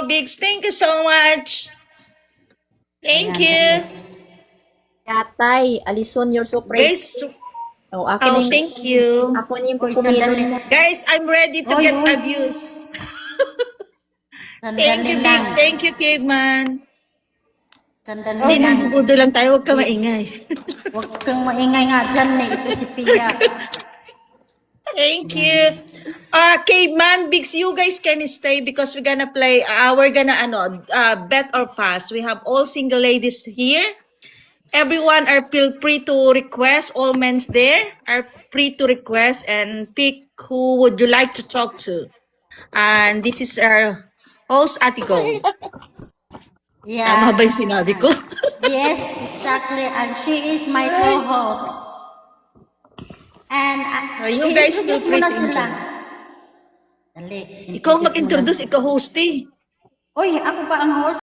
Biggs. Thank you so much. Thank you. Yatay, Alison, you're so pretty. Guys, Oh, akin oh, thank you. Ako na yung Uy, kukumilon sandali. mo. Guys, I'm ready to Oy, get oy. abused. Thank Sandali you, lang. Biggs. Thank you, Caveman. Sandali Hindi, lang. nabubudo lang tayo. Huwag ka maingay. Huwag kang maingay nga dyan eh. Ito si Pia. Thank you. Caveman, Biggs, you guys can stay because we're gonna play, we're gonna, bet or pass. We have all single ladies here. Everyone are feel free to request. All men's there are free to request and pick who would you like to talk to. And this is our host, Ate Go. Yeah. Tama ba yung sinabi ko? Yes, exactly. And she is my co-host. And You guys i-introduce feel mo na free to sila. Dali. Ikaw mag-introduce, ikaw host eh. Uy, ako pa ang host.